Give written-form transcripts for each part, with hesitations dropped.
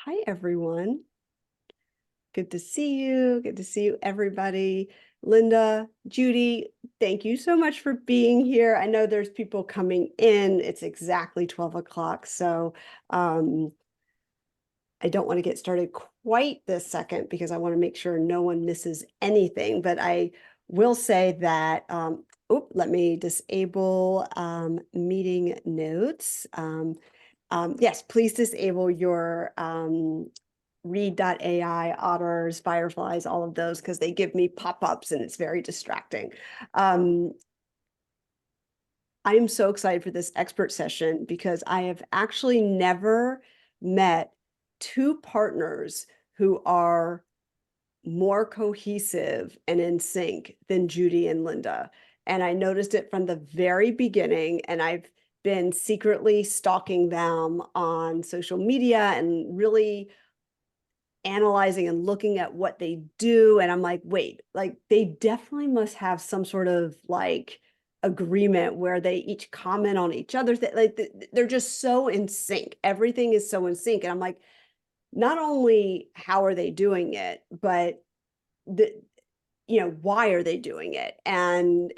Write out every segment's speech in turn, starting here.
Hi, everyone. Good to see you. Good to see you, everybody. Linda, Judy, thank you so much for being here. I know there's people coming in. It's exactly 12 o'clock, so um, I don't want to get started quite this second because I want to make sure no one misses anything. But I will say that, let me disable meeting notes. Yes, please disable your read.ai, otters, fireflies, all of those, because they give me pop-ups and it's very distracting. Um, I am so excited for this expert session because I have actually never met two partners who are more cohesive and in sync than Judy and Linda. And I noticed it from the very beginning, and I've been secretly stalking them on social media and really analyzing and looking at what they do. And I'm like, wait, like they definitely must have some sort of like agreement where they each comment on each other. Like they're just so in sync. Everything is so in sync. And I'm like, not only how are they doing it, but the why are they doing it? And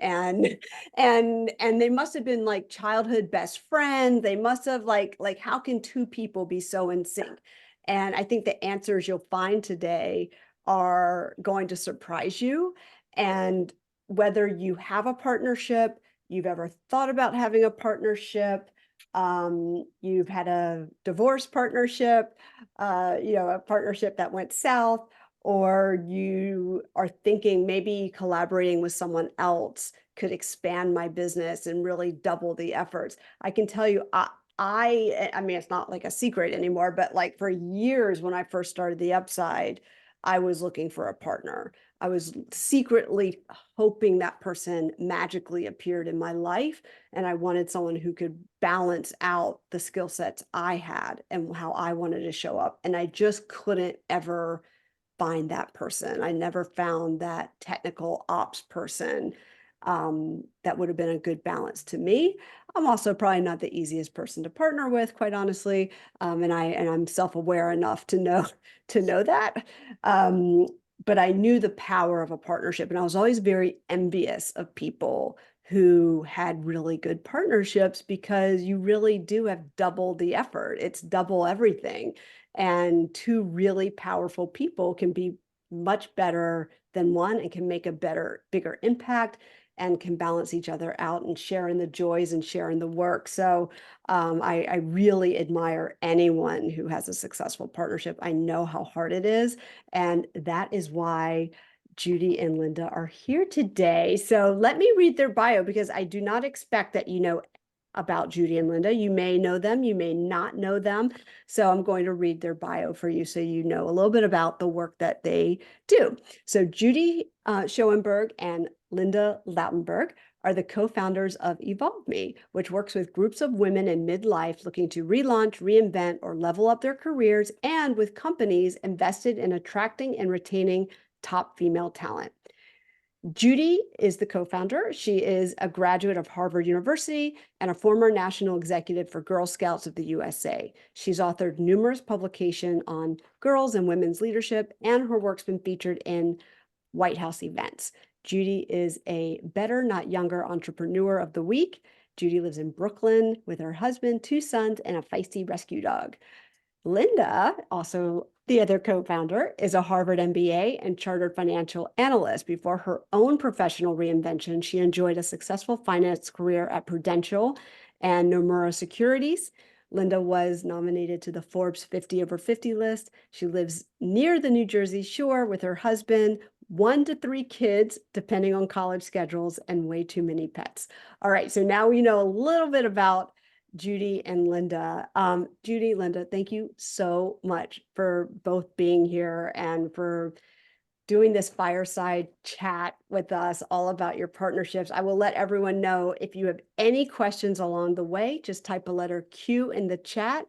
they must have been like childhood best friends. They must have like how can two people be so in sync? And I think the answers you'll find today are going to surprise you. And whether you have a partnership, you've ever thought about having a partnership, you've had a divorce partnership, a partnership that went south, or you are thinking maybe collaborating with someone else could expand my business and really double the efforts. I can tell you, I mean, it's not like a secret anymore, but like for years when I first started the Upside, I was looking for a partner. I was secretly hoping that person magically appeared in my life, and I wanted someone who could balance out the skill sets I had and how I wanted to show up. And I just couldn't ever find that person. I never found that technical ops person that would have been a good balance to me. I'm also probably not the easiest person to partner with, quite honestly, and I'm self-aware enough to know to know that. Um, but I knew the power of a partnership, and I was always very envious of people who had really good partnerships because you really do have double the effort. It's double everything. And two really powerful people can be much better than one and can make a bigger impact and can balance each other out and share in the joys and share in the work. So I really admire anyone who has a successful partnership. I know how hard it is. And that is why Judy and Linda are here today. So let me read their bio because I do not expect that you know about Judy and Linda. You may know them, you may not know them. So I'm going to read their bio for you so you know a little bit about the work that they do. So Judy Schoenberg and Linda Lautenberg are the co-founders of Evolve Me, which works with groups of women in midlife looking to relaunch, reinvent, or level up their careers, and with companies invested in attracting and retaining top female talent. Judy is the co-founder. She is a graduate of Harvard University and a former national executive for Girl Scouts of the USA. She's authored numerous publications on girls and women's leadership, and her work's been featured in White House events. Judy is a Better Not Younger Entrepreneur of the Week. Judy lives in Brooklyn with her husband, two sons, and a feisty rescue dog. Linda, also the other co-founder, is a Harvard MBA and chartered financial analyst. Before her own professional reinvention, she enjoyed a successful finance career at Prudential and Nomura Securities. Linda was nominated to the Forbes 50 Over 50 list. She lives near the New Jersey shore with her husband, 1 to 3 kids, depending on college schedules, and way too many pets. All right, so now we know a little bit about Judy and Linda. Judy, Linda, thank you so much for both being here and for doing this fireside chat with us all about your partnerships. I will let everyone know if you have any questions along the way, just type a letter Q in the chat.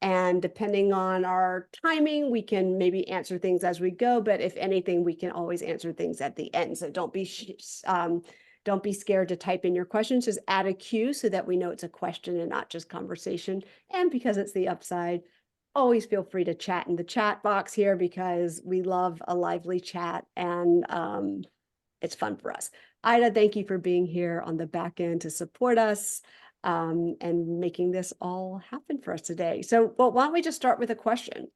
And depending on our timing, we can maybe answer things as we go. But if anything, we can always answer things at the end. So don't be scared to type in your questions. Just add a Q so that we know it's a question and not just conversation. And because it's the Upside, always feel free to chat in the chat box here because we love a lively chat, and it's fun for us. Ida, thank you for being here on the back end to support us and making this all happen for us today. So, well, why don't we just start with a question?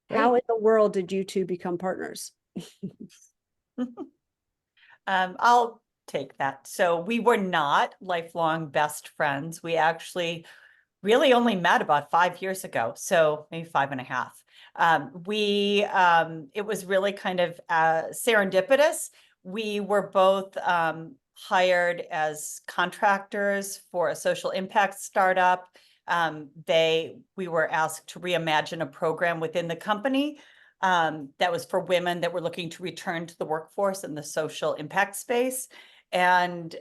How Great. in the world did you two become partners? I'll take that. So we were not lifelong best friends. We actually really only met about 5 years ago, so maybe 5.5. It was really kind of serendipitous. We were both hired as contractors for a social impact startup. We were asked to reimagine a program within the company that was for women that were looking to return to the workforce in the social impact space. And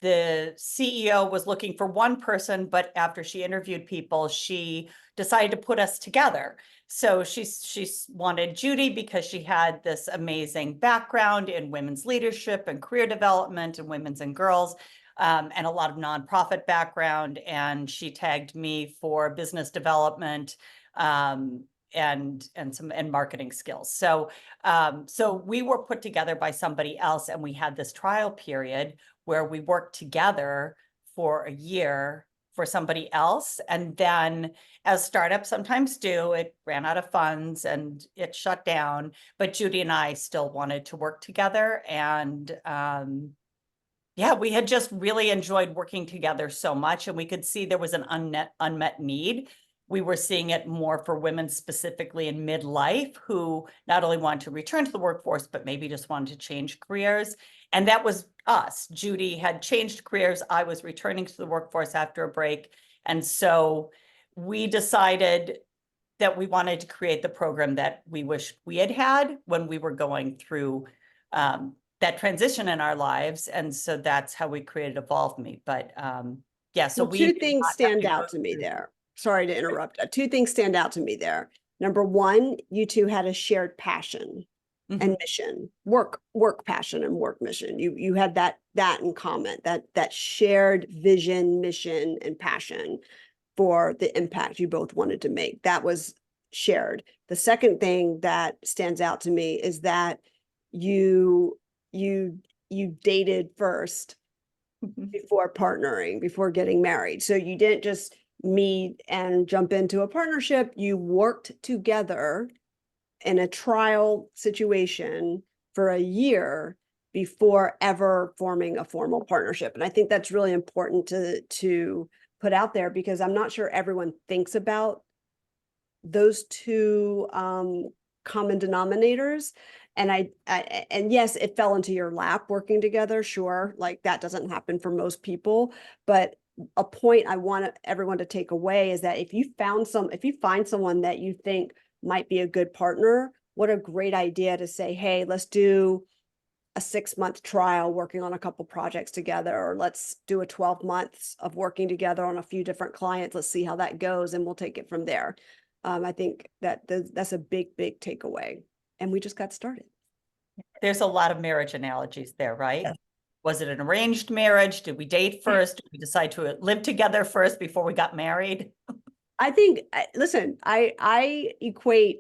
the CEO was looking for one person, but after she interviewed people, she decided to put us together. So she wanted Judy because she had this amazing background in women's leadership and career development and women's and girls, and a lot of nonprofit background. And she tagged me for business development, and marketing skills. So we were put together by somebody else, and we had this trial period where we worked together for a year for somebody else. And then, as startups sometimes do, it ran out of funds and it shut down. But Judy and I still wanted to work together. And yeah, we had just really enjoyed working together so much. And we could see there was an unmet need. We were seeing it more for women specifically in midlife who not only want to return to the workforce, but maybe just wanted to change careers. And that was us. Judy had changed careers. I was returning to the workforce after a break. And so we decided that we wanted to create the program that we wish we had had when we were going through that transition in our lives. And so that's how we created Evolve Me. But yeah, so Well, we two did things not have stand to go out to me through. there. Sorry to interrupt. Two things stand out to me there. Number one, you two had a shared passion and mission, work passion and work mission. You had that in common, that shared vision, mission, and passion for the impact you both wanted to make. That was shared. The second thing that stands out to me is that you dated first before partnering, before getting married. So you didn't just meet and jump into a partnership. You worked together in a trial situation for a year before ever forming a formal partnership. And I think that's really important to put out there, because I'm not sure everyone thinks about those two common denominators. And and yes, it fell into your lap working together. Sure. Like that doesn't happen for most people, but a point I want everyone to take away is that if you find someone that you think might be a good partner, what a great idea to say, hey, let's do a 6-month trial working on a couple projects together, or let's do a 12 months of working together on a few different clients. Let's see how that goes, and we'll take it from there. I think that's a big takeaway, and we just got started. There's a lot of marriage analogies there, right? Yeah. Was it an arranged marriage? Did we date first? Did we decide to live together first before we got married? I think, listen, I equate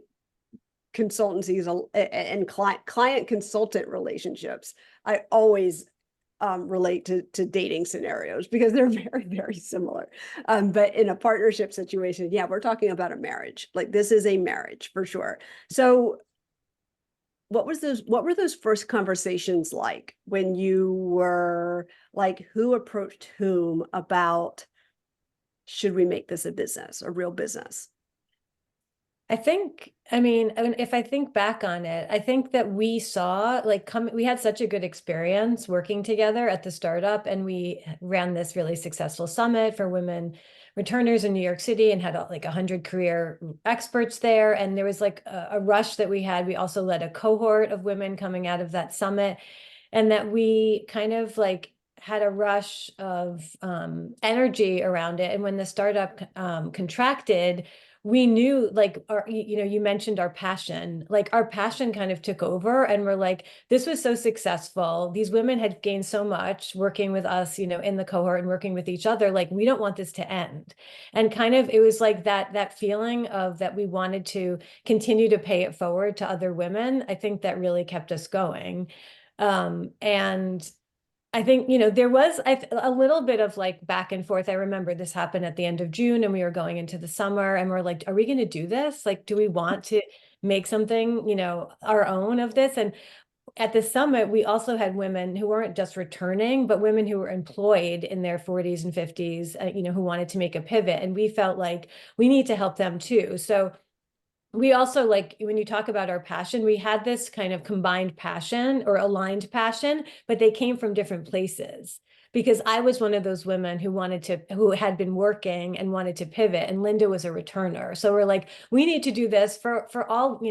consultancies and client consultant relationships. I always relate to dating scenarios because they're very similar. But in a partnership situation, yeah, we're talking about a marriage. Like this is a marriage for sure. So what were those first conversations like when you were like, who approached whom about, should we make this a business, a real business? I mean, if I think back on it, I think that we saw we had such a good experience working together at the startup, and we ran this really successful summit for women returners in New York City and had like 100 career experts there. And there was like a rush that we had. We also led a cohort of women coming out of that summit, and that we kind of like had a rush of energy around it. And when the startup contracted, we knew like you mentioned our passion, like our passion kind of took over, and we're like, this was so successful. These women had gained so much working with us, in the cohort and working with each other. Like, we don't want this to end. And kind of, it was like that feeling of that we wanted to continue to pay it forward to other women. I think that really kept us going. And I think, there was a little bit of like back and forth. I remember this happened at the end of June and we were going into the summer and we're like, are we going to do this? Like, do we want to make something, our own of this? And at the summit, we also had women who weren't just returning, but women who were employed in their 40s and 50s, who wanted to make a pivot. And we felt like we need to help them too. So we also, like, when you talk about our passion, we had this kind of combined passion or aligned passion, but they came from different places. Because I was one of those women who had been working and wanted to pivot, and Linda was a returner. So we're like, we need to do this for all,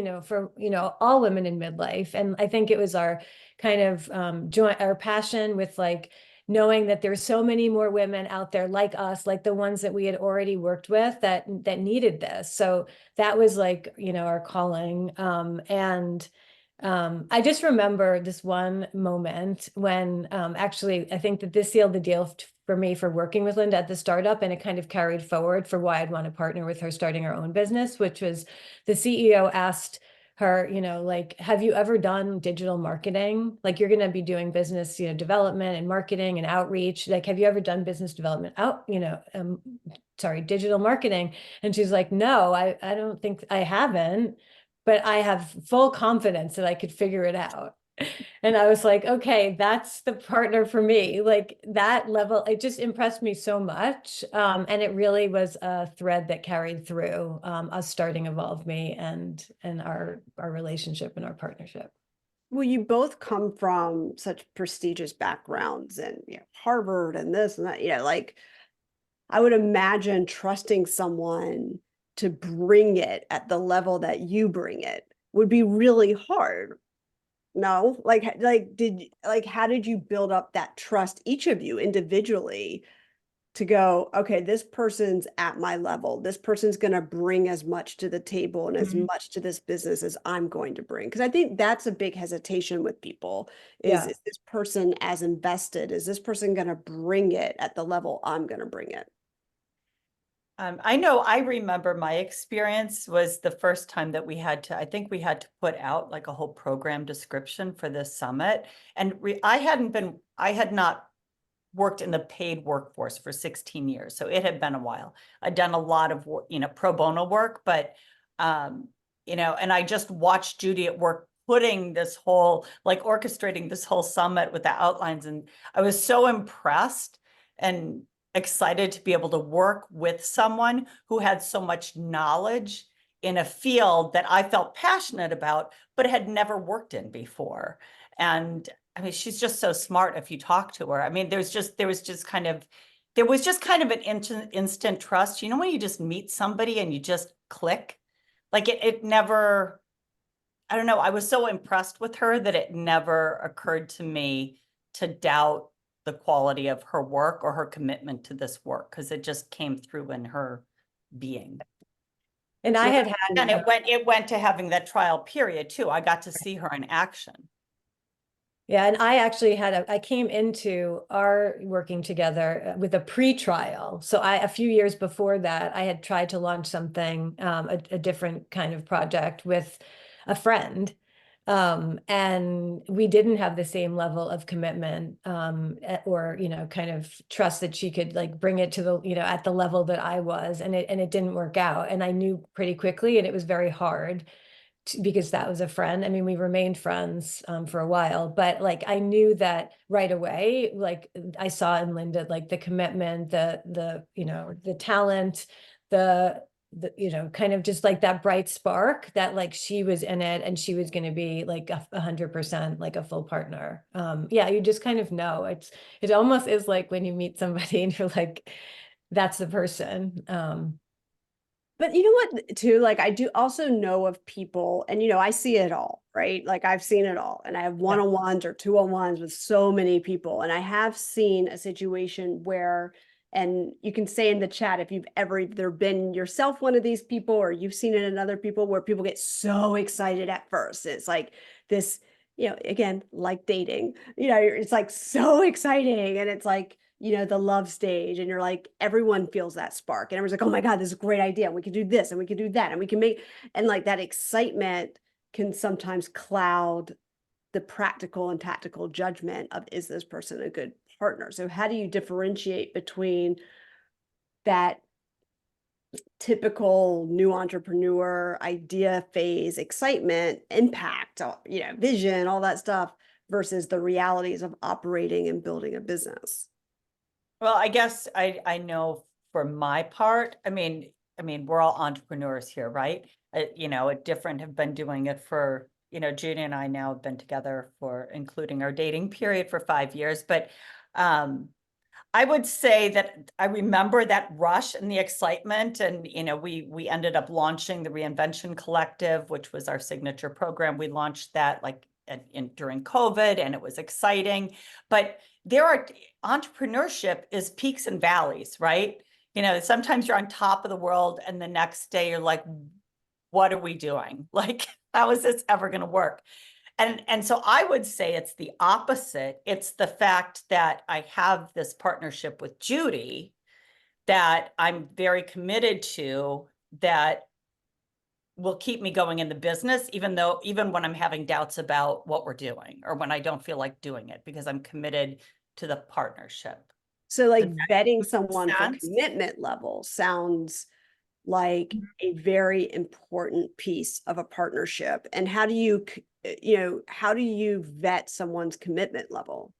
all women in midlife. And I think it was our kind of our passion with like knowing that there's so many more women out there like us, like the ones that we had already worked with that needed this. So that was like, our calling. I just remember this one moment when actually, I think that this sealed the deal for me for working with Linda at the startup, and it kind of carried forward for why I'd want to partner with her starting her own business, which was the CEO asked her, like, have you ever done digital marketing? Like, you're going to be doing business, development and marketing and outreach. Like, have you ever done business development digital marketing? And she's like, no, I don't think I haven't, but I have full confidence that I could figure it out. And I was like, okay, that's the partner for me. Like, that level, it just impressed me so much. And it really was a thread that carried through us starting Evolve Me and our relationship and our partnership. Well, you both come from such prestigious backgrounds and Harvard and this and that, like I would imagine trusting someone to bring it at the level that you bring it would be really hard. No, how did you build up that trust, each of you individually, to go, okay, this person's at my level. This person's going to bring as much to the table and as much to this business as I'm going to bring. Because I think that's a big hesitation with people is this person as invested? Is this person going to bring it at the level I'm going to bring it? I remember my experience was the first time that I think we had to put out like a whole program description for this summit. And I had not worked in the paid workforce for 16 years. So it had been a while. I'd done a lot of, pro bono work, but, and I just watched Judy at work putting this whole, like orchestrating this whole summit with the outlines. And I was so impressed and excited to be able to work with someone who had so much knowledge in a field that I felt passionate about, but had never worked in before. And I mean, she's just so smart if you talk to her. I mean, there was just kind of an instant trust. When you just meet somebody and you just click, like it never, I don't know. I was so impressed with her that it never occurred to me to doubt the quality of her work or her commitment to this work, because it just came through in her being. And and it went to having that trial period too. I got to see her in action. Yeah, and I actually I came into our working together with a pre-trial. So a few years before that, I had tried to launch something, a different kind of project with a friend. And we didn't have the same level of commitment or, kind of trust that she could like bring it to the, at the level that I was, and it didn't work out. And I knew pretty quickly, and it was very hard because that was a friend. I mean, we remained friends for a while, but like I knew that right away. Like I saw in Linda, like the commitment, the talent, the kind of just like that bright spark that like she was in it and she was going to be like 100% like a full partner. Yeah, you just kind of know. It almost is like when you meet somebody and you're like, that's the person. But you know what, too, like I do also know of people, and I see it all, right? Like I've seen it all, and I have one-on-ones or two-on-ones with so many people, and I have seen a situation where And you can say in the chat if you've ever either been yourself one of these people or you've seen it in other people where people get so excited at first. It's like this, again, like dating, it's like so exciting. And it's like, the love stage. And you're like, everyone feels that spark. And everyone's like, oh my God, this is a great idea. And we can do this and we can do that. And we can make, and like that excitement can sometimes cloud the practical and tactical judgment of, is this person a good partner? So how do you differentiate between that typical new entrepreneur idea phase, excitement, impact, vision, all that stuff versus the realities of operating and building a business? Well, I guess I know for my part, I mean, we're all entrepreneurs here, right? At different have been doing it for, Judy and I now have been together for, including our dating period, for 5 years. But I would say that I remember that rush and the excitement, and we ended up launching the Reinvention Collective, which was our signature program. We launched that like during COVID, and it was exciting. But entrepreneurship is peaks and valleys, right? Sometimes you're on top of the world, and the next day you're like, what are we doing? Like, how is this ever going to work? And so I would say it's the opposite. It's the fact that I have this partnership with Judy that I'm very committed to, that will keep me going in the business, even when I'm having doubts about what we're doing or when I don't feel like doing it, because I'm committed to the partnership. So like vetting make someone for sense? commitment level sounds like a very important piece of a partnership. And how do you vet someone's commitment level?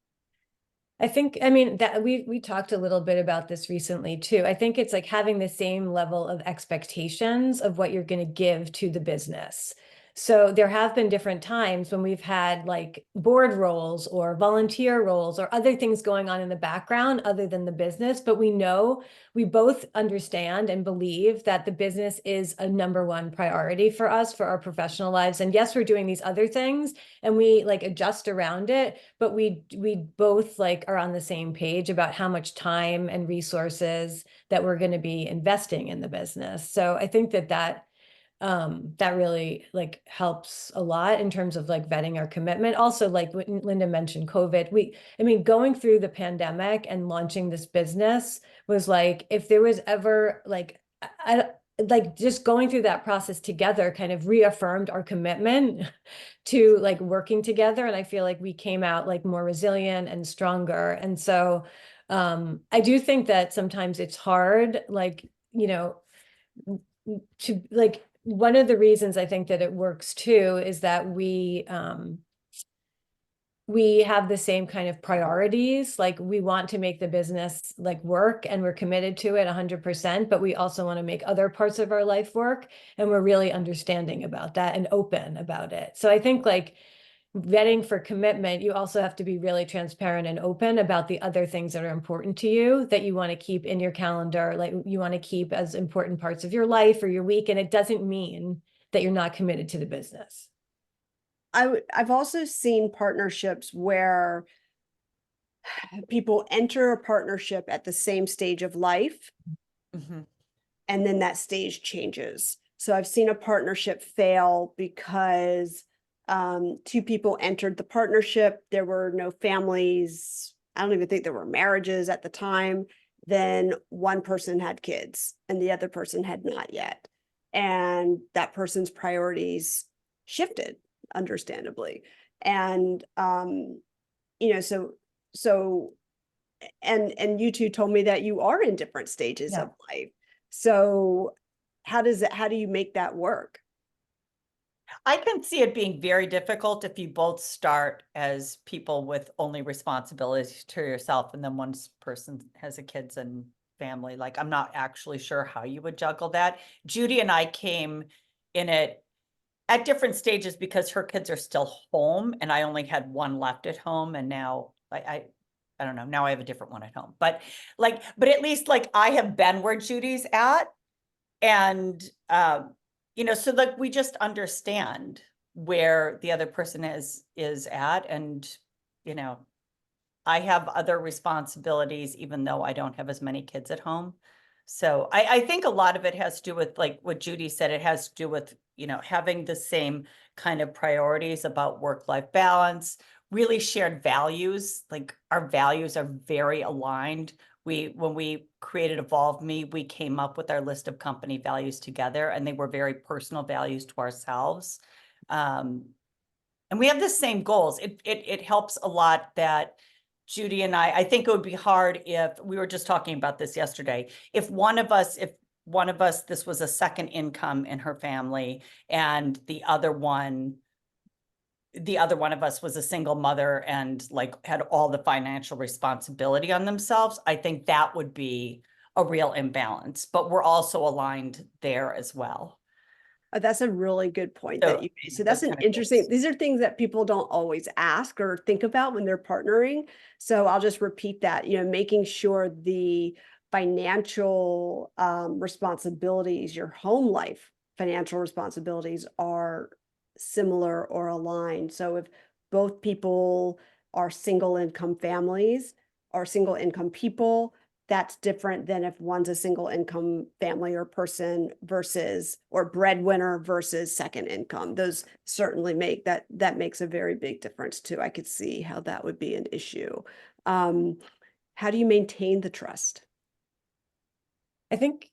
I mean, that we talked a little bit about this recently too. I think it's like having the same level of expectations of what you're going to give to the business. So there have been different times when we've had like board roles or volunteer roles or other things going on in the background other than the business, but we both understand and believe that the business is a #1 priority for us, for our professional lives. And yes, we're doing these other things and we like adjust around it, but we both like are on the same page about how much time and resources that we're going to be investing in the business. So I think that really like helps a lot in terms of like vetting our commitment. Also, like when Linda mentioned COVID, going through the pandemic and launching this business was like, if there was ever like, like just going through that process together kind of reaffirmed our commitment to like working together. And I feel like we came out like more resilient and stronger. And so I do think that sometimes it's hard, like, to like, one of the reasons I think that it works too is that we have the same kind of priorities. Like we want to make the business like work and we're committed to it 100%, but we also want to make other parts of our life work. And we're really understanding about that and open about it. So I think like vetting for commitment, you also have to be really transparent and open about the other things that are important to you that you want to keep in your calendar, like you want to keep as important parts of your life or your week. And it doesn't mean that you're not committed to the business. I've also seen partnerships where people enter a partnership at the same stage of life, and then that stage changes. So I've seen a partnership fail because 2 people entered the partnership. There were no families. I don't even think there were marriages at the time. Then one person had kids and the other person had not yet. And that person's priorities shifted, understandably. And, so, and you two told me that you are in different stages of life. So how do you make that work? I can see it being very difficult if you both start as people with only responsibilities to yourself, and then one person has a kids and family. Like, I'm not actually sure how you would juggle that. Judy and I came in it at different stages because her kids are still home, and I only had one left at home, and now I don't know. Now I have a different one at home, but at least like I have been where Judy's at, and so like we just understand where the other person is at, and I have other responsibilities, even though I don't have as many kids at home. So I think a lot of it has to do with, like what Judy said, it has to do with, having the same kind of priorities about work-life balance, really shared values. Like our values are very aligned. When we created Evolve Me, we came up with our list of company values together, and they were very personal values to ourselves. And we have the same goals. It helps a lot that Judy and I think it would be hard if we were just talking about this yesterday. If one of us, this was a second income in her family, and the other one of us was a single mother and like had all the financial responsibility on themselves, I think that would be a real imbalance, but we're also aligned there as well. That's a really good point So that you made. So that's an kind of interesting, goals. these are things that people don't always ask or think about when they're partnering. So I'll just repeat that, making sure the financial responsibilities, your home life financial responsibilities are similar or aligned. So if both people are single income families or single income people, that's different than if one's a single income family or person versus, or breadwinner versus second income. Those certainly that makes a very big difference too. I could see how that would be an issue. How do you maintain the trust? I think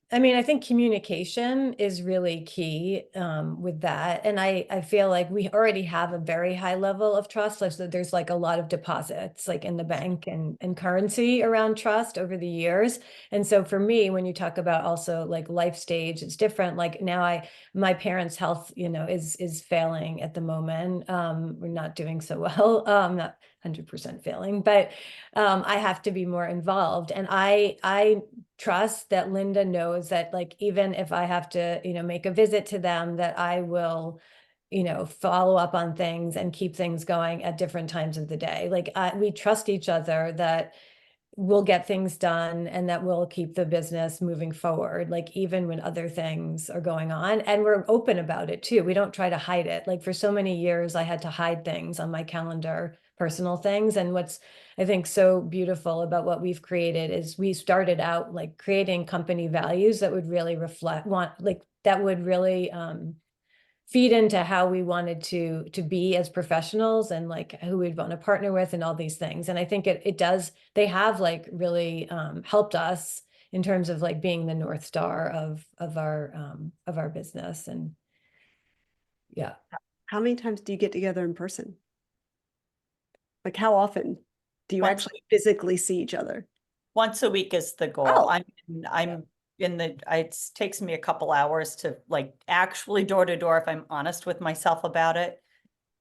communication is really key with that. And I feel like we already have a very high level of trust. Like, so there's like a lot of deposits like in the bank and currency around trust over the years. And so for me, when you talk about also like life stage, it's different. Like now my parents' health, is failing at the moment. We're not doing so well. Not 100% failing, but I have to be more involved. And I trust that Linda knows that, like, even if I have to, make a visit to them, that I will, follow up on things and keep things going at different times of the day. Like we trust each other that we'll get things done and that we'll keep the business moving forward, like even when other things are going on. And we're open about it too. We don't try to hide it. Like for so many years, I had to hide things on my calendar, personal things. And what's, I think, so beautiful about what we've created is we started out like creating company values that would really that would really feed into how we wanted to be as professionals and like who we'd want to partner with and all these things. And I think it does, they have like really helped us in terms of like being the North Star of our business. And yeah. How many times do you get together in person? Like how often do you actually physically see each other? Once a week is the goal. Oh. I'm it takes me a couple hours to like actually door to door, if I'm honest with myself about it,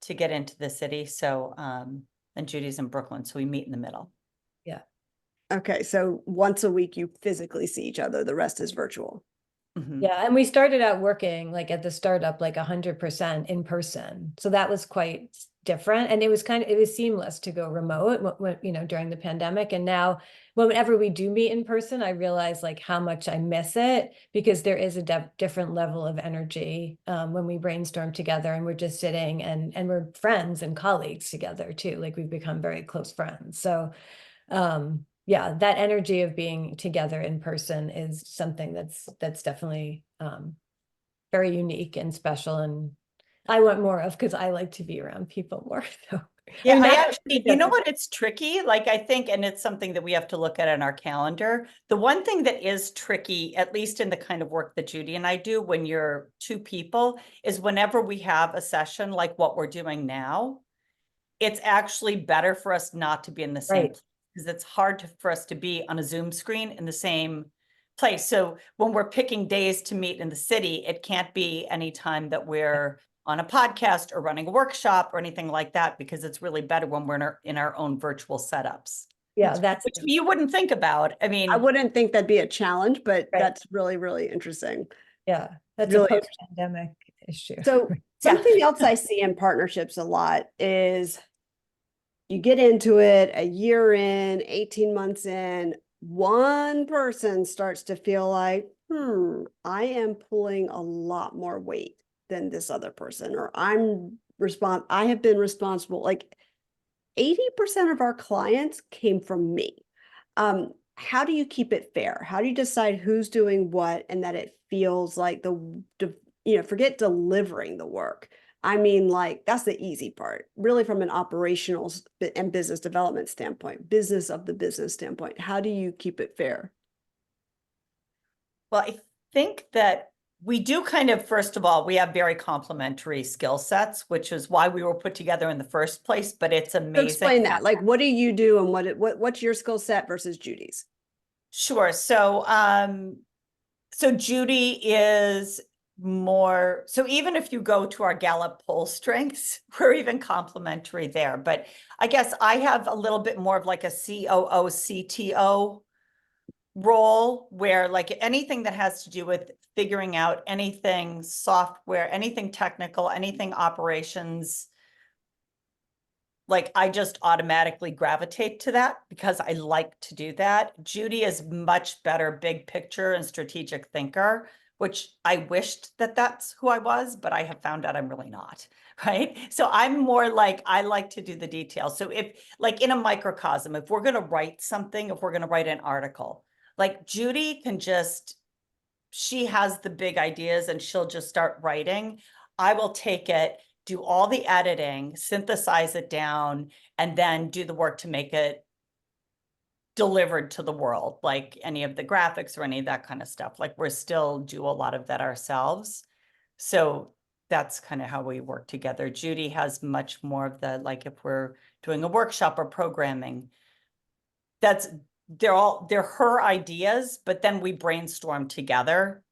to get into the city. So, and Judy's in Brooklyn, so we meet in the middle. Yeah. Okay, so once a week you physically see each other, the rest is virtual. Mhm. Yeah, and we started out working like at the startup like 100% in person. So that was quite different, and it was seamless to go remote during the pandemic. And now whenever we do meet in person, I realize like how much I miss it, because there is a different level of energy when we brainstorm together and we're just sitting and we're friends and colleagues together too. Like we've become very close friends. So yeah, that energy of being together in person is something that's definitely very unique and special, and I want more of, because I like to be around people more. So Yeah, I I actually, you know what, it's tricky. Like I think, and it's something that we have to look at in our calendar. The one thing that is tricky, at least in the kind of work that Judy and I do when you're two people, is whenever we have a session like what we're doing now, it's actually better for us not to be in the same place, because it's hard for us to be on a Zoom screen in the same place. So when we're picking days to meet in the city, it can't be any time that we're on a podcast or running a workshop or anything like that, because it's really better when we're in our own virtual setups. Yeah, which you wouldn't think about. I mean, I wouldn't think that'd be a challenge, but Right. that's really, really interesting. Yeah, that's Really a post-pandemic issue. So something else I see in partnerships a lot is you get into it a year in, 18 months in, one person starts to feel like, I am pulling a lot more weight than this other person, or I have been responsible. Like 80% of our clients came from me. How do you keep it fair? How do you decide who's doing what and that it feels like forget delivering the work. I mean, like, that's the easy part, really, from an operational and business development standpoint, business of the business standpoint. How do you keep it fair? Well, I think that we do kind of, first of all, we have very complementary skill sets, which is why we were put together in the first place, but it's So amazing. explain that. Like, what do you do and what's your skill set versus Judy's? Sure. So Judy is more, so even if you go to our Gallup poll strengths, we're even complementary there. But I guess I have a little bit more of like a COO, CTO role, where like anything that has to do with figuring out anything software, anything technical, anything operations, like I just automatically gravitate to that because I like to do that. Judy is much better big picture and strategic thinker, which I wished that that's who I was, but I have found out I'm really not, right? So I'm more like, I like to do the details. So if like in a microcosm, if we're going to write something, if we're going to write an article, like Judy can just, she has the big ideas and she'll just start writing. I will take it, do all the editing, synthesize it down, and then do the work to make it delivered to the world, like any of the graphics or any of that kind of stuff. Like we're still do a lot of that ourselves. So that's kind of how we work together. Judy has much more of the, like if we're doing a workshop or programming, they're her ideas, but then we brainstorm together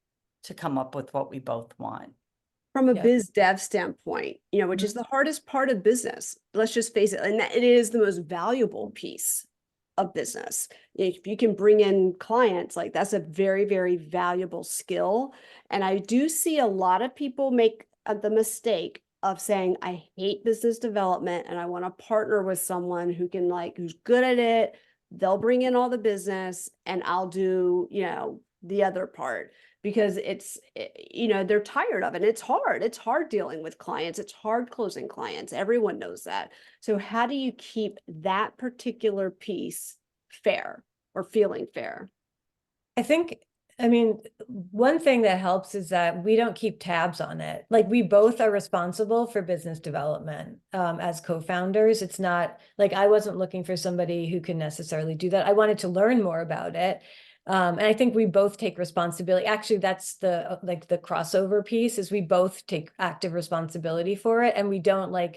to come up with what we both want. From a Yeah. biz dev standpoint, which is the hardest part of business, let's just face it, and that it is the most valuable piece of business. If you can bring in clients, like that's a very, very valuable skill. And I do see a lot of people make the mistake of saying, I hate business development and I want to partner with someone who can who's good at it. They'll bring in all the business and I'll do, the other part, because they're tired of it. It's hard dealing with clients. It's hard closing clients. Everyone knows that. So how do you keep that particular piece fair or feeling fair? I mean, one thing that helps is that we don't keep tabs on it. Like we both are responsible for business development as co-founders. It's not like I wasn't looking for somebody who can necessarily do that. I wanted to learn more about it. And I think we both take responsibility. Actually, that's the crossover piece is we both take active responsibility for it and we don't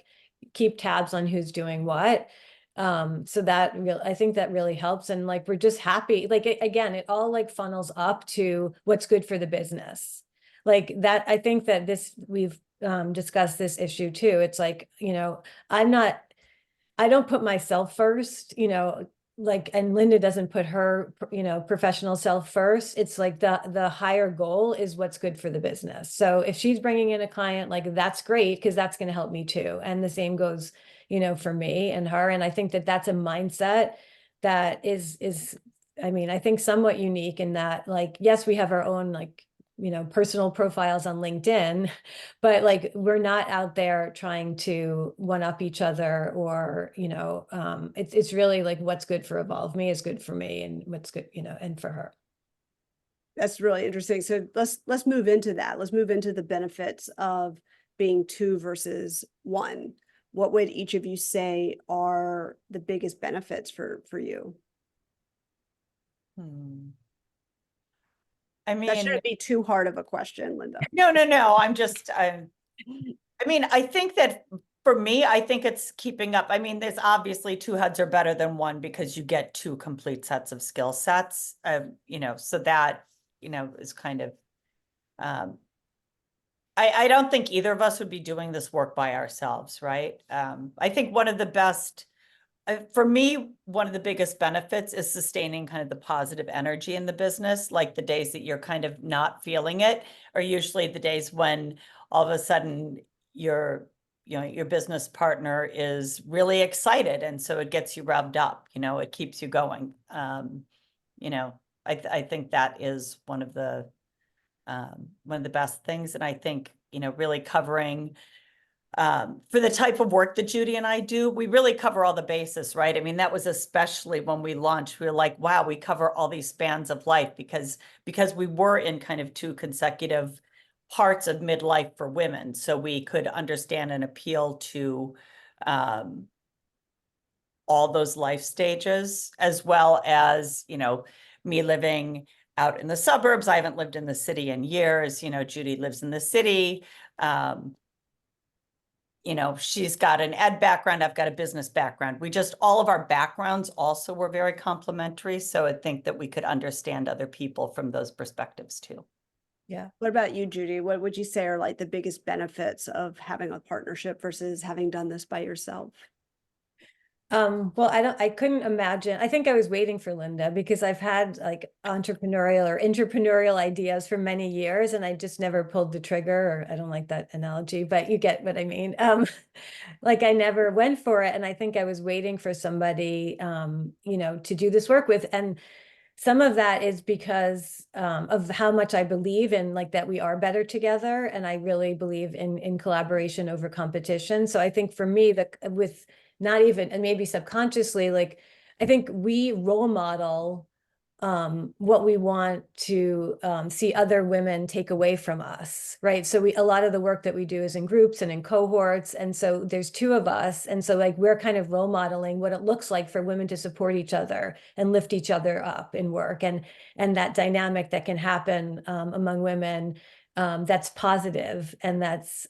keep tabs on who's doing what. So I think that really helps. And we're just happy. Again, it all funnels up to what's good for the business. That, I think that we've discussed this issue too. It's I don't put myself first, and Linda doesn't put her, professional self first. It's the higher goal is what's good for the business. So if she's bringing in a client, that's great because that's going to help me too. And the same goes, for me and her. And I think that that's a mindset that is, I think somewhat unique in that, yes, we have our own, personal profiles on LinkedIn, but we're not out there trying to one up each other or, it's really what's good for Evolve Me is good for me and what's good, and for her. That's really interesting. So let's move into that. Let's move into the benefits of being two versus one. What would each of you say are the biggest benefits for you? I mean, that shouldn't be too hard of a question, Linda. No. I think that for me, I think it's keeping up. I mean, there's obviously two heads are better than one because you get two complete sets of skill sets, so that, is kind of, I don't think either of us would be doing this work by ourselves, right? I think one of the best, for me, one of the biggest benefits is sustaining kind of the positive energy in the business. Like the days that you're kind of not feeling it are usually the days when all of a sudden your business partner is really excited. And so it gets you revved up, it keeps you going. I think that is one of the best things. And I think, really covering for the type of work that Judy and I do, we really cover all the bases, right? I mean, that was especially when we launched, we were like, wow, we cover all these spans of life because we were in kind of 2 consecutive parts of midlife for women. So we could understand and appeal to all those life stages, as well as, you know, me living out in the suburbs. I haven't lived in the city in years. You know, Judy lives in the city. You know, she's got an ed background, I've got a business background. All of our backgrounds also were very complementary. So I think that we could understand other people from those perspectives too. Yeah. What about you, Judy? What would you say are like the biggest benefits of having a partnership versus having done this by yourself? Well, I couldn't imagine. I think I was waiting for Linda because I've had like entrepreneurial or intrapreneurial ideas for many years and I just never pulled the trigger, or I don't like that analogy, but you get what I mean. Like I never went for it. And I think I was waiting for somebody, you know, to do this work with. And some of that is because of how much I believe in like that we are better together. And I really believe in collaboration over competition. So I think for me, with not even, and maybe subconsciously, like I think we role model what we want to see other women take away from us, right? So a lot of the work that we do is in groups and in cohorts. And so there's 2 of us. And so like we're kind of role modeling what it looks like for women to support each other and lift each other up in work, and that dynamic that can happen among women that's positive and that's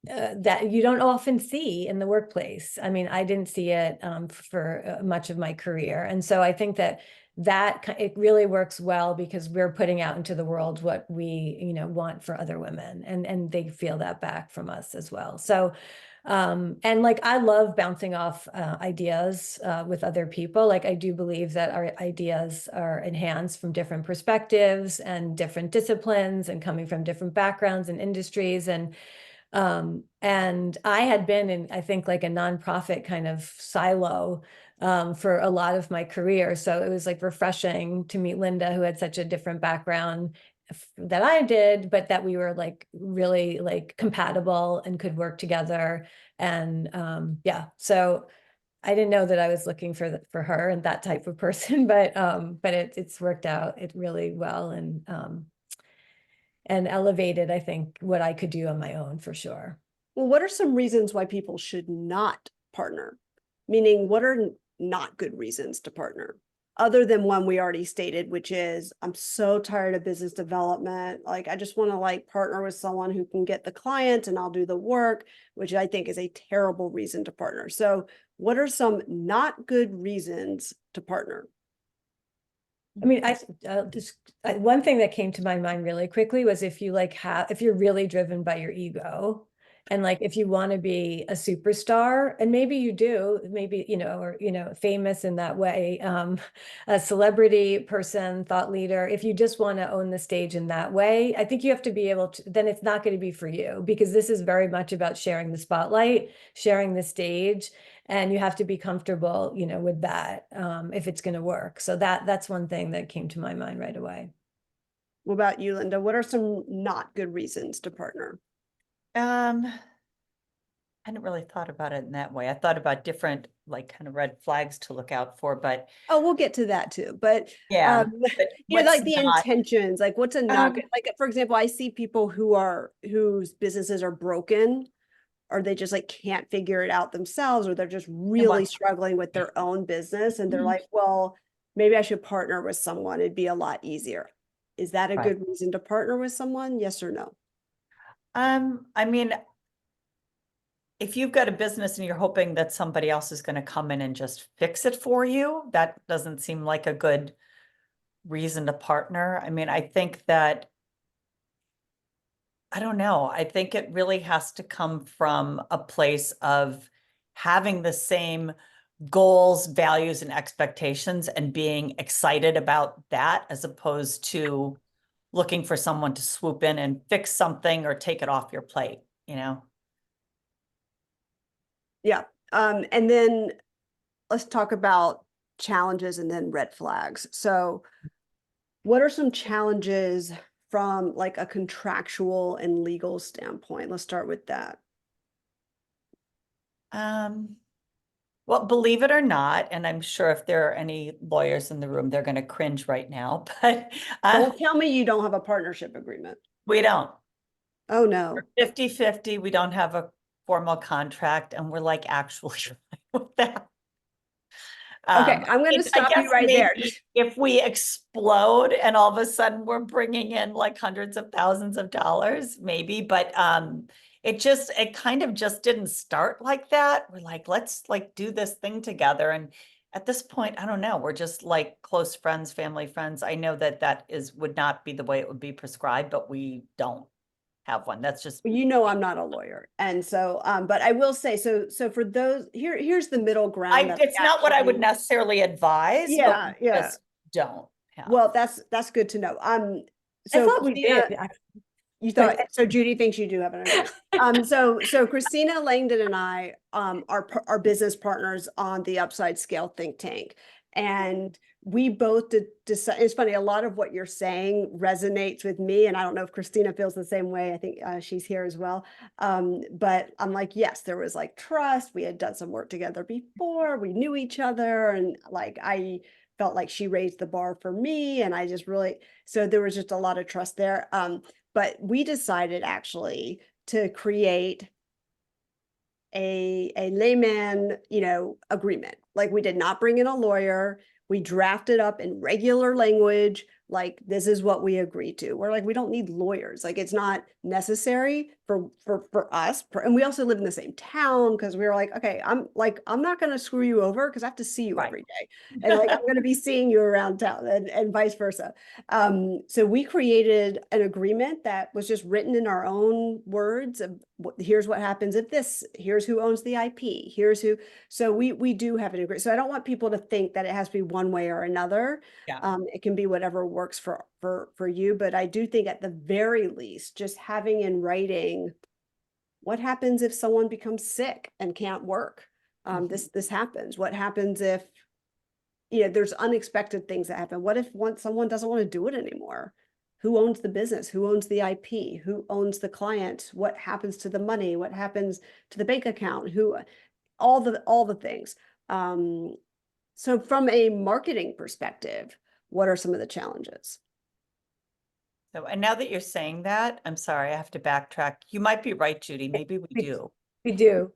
that you don't often see in the workplace. I mean, I didn't see it for much of my career. And so I think that it really works well because we're putting out into the world what we, you know, want for other women, and they feel that back from us as well. So and like I love bouncing off ideas with other people. Like I do believe that our ideas are enhanced from different perspectives and different disciplines and coming from different backgrounds and industries. And I had been in, I think, like a nonprofit kind of silo for a lot of my career. So it was like refreshing to meet Linda, who had such a different background that I did, but that we were like really like compatible and could work together. And yeah, so I didn't know that I was looking for her and that type of person, but it's worked out it really well, and elevated, I think, what I could do on my own for sure. Well, what are some reasons why people should not partner? Meaning, what are not good reasons to partner? Other than one we already stated, which is I'm so tired of business development. Like, I just want to like partner with someone who can get the client and I'll do the work, which I think is a terrible reason to partner. So what are some not good reasons to partner? I mean, one thing that came to my mind really quickly was if you're really driven by your ego, and like if you want to be a superstar, and maybe you do, maybe, you know, or, you know, famous in that way, a celebrity person, thought leader, if you just want to own the stage in that way, I think you have to be able to, then it's not going to be for you, because this is very much about sharing the spotlight, sharing the stage. And you have to be comfortable, you know, with that if it's going to work. So that's one thing that came to my mind right away. What about you, Linda? What are some not good reasons to partner? I hadn't really thought about it in that way. I thought about different like kind of red flags to look out for, but Oh, we'll get to that too. But yeah, but you know, what's like the not, intentions, like what's a not good, like for example, I see people whose businesses are broken, or they just like can't figure it out themselves, or they're just really struggling with their own business. And they're like, well, maybe I should partner with someone. It'd be a lot easier. Is that a right. good reason to partner with someone? Yes or no? I mean, if you've got a business and you're hoping that somebody else is going to come in and just fix it for you, that doesn't seem like a good reason to partner. I mean, I think that, I don't know, I think it really has to come from a place of having the same goals, values, and expectations and being excited about that, as opposed to looking for someone to swoop in and fix something or take it off your plate, you know? Yeah. And then let's talk about challenges and then red flags. So what are some challenges from like a contractual and legal standpoint? Let's start with that. Well, believe it or not, and I'm sure if there are any lawyers in the room, they're going to cringe right now, but Don't tell me you don't have a partnership agreement. we don't. Oh, no. 50-50, we don't have a formal contract, and we're like actually fine with that. Okay, I'm going to I stop you guess right there. maybe if we explode and all of a sudden we're bringing in like hundreds of thousands of dollars, maybe, but it kind of just didn't start like that. We're like, let's like do this thing together. And at this point, I don't know, we're just like close friends, family friends. I know that would not be the way it would be prescribed, but we don't have one. That's just, You know, I'm not a lawyer. And so, but I will say, so for those, here's the middle ground that it's not what I would actually- necessarily advise, but Yeah, we yeah. just don't have. Well, that's good to know. I So thought we Christina, did. actually. you thought, so Judy thinks you do have an agreement. So Christina Langdon and I are business partners on the Upside Scale think tank. And we both decide, it's funny, a lot of what you're saying resonates with me. And I don't know if Christina feels the same way. I think she's here as well. But I'm like, yes, there was like trust. We had done some work together before. We knew each other. And like, I felt like she raised the bar for me. And I just really, so there was just a lot of trust there. But we decided actually to create a layman, agreement. Like we did not bring in a lawyer. We drafted up in regular language, like this is what we agreed to. We're like, we don't need lawyers. Like it's not necessary for us. And we also live in the same town because we were like, okay, I'm not going to screw you over because I have to see you every day. And like, I'm going to be seeing you around town and vice versa. So we created an agreement that was just written in our own words of here's what happens if this, here's who owns the IP, here's who. So we do have an agreement. So I don't want people to think that it has to be one way or another. Yeah. It can be whatever works for you. But I do think at the very least, just having in writing, what happens if someone becomes sick and can't work? This happens. What happens if, there's unexpected things that happen? What if someone doesn't want to do it anymore? Who owns the business? Who owns the IP? Who owns the client? What happens to the money? What happens to the bank account? All the things. So from a marketing perspective, what are some of the challenges? So, and now that you're saying that, I'm sorry, I have to backtrack. You might be right, Judy. Maybe we do. We do.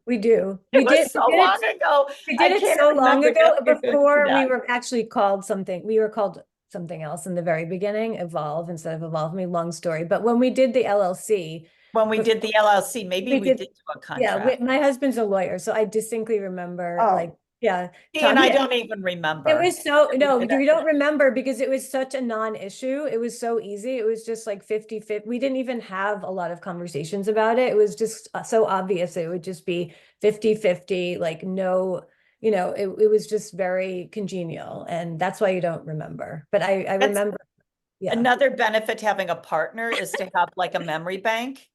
It was so long ago. We did it so long ago before we were actually called something. We were called something else in the very beginning, Evolve instead of Evolve Me, long story. But when we did the LLC. When we did the LLC, maybe we did do a contract. Yeah, my husband's a lawyer, so I distinctly remember yeah. And I don't even remember. It was so, no, you don't remember because it was such a non-issue. It was so easy. It was just like 50-50. We didn't even have a lot of conversations about it. It was just so obvious. It would just be 50-50, like no, it was just very congenial. And that's why you don't remember. But I remember. Yeah. Another benefit to having a partner is to have like a memory bank.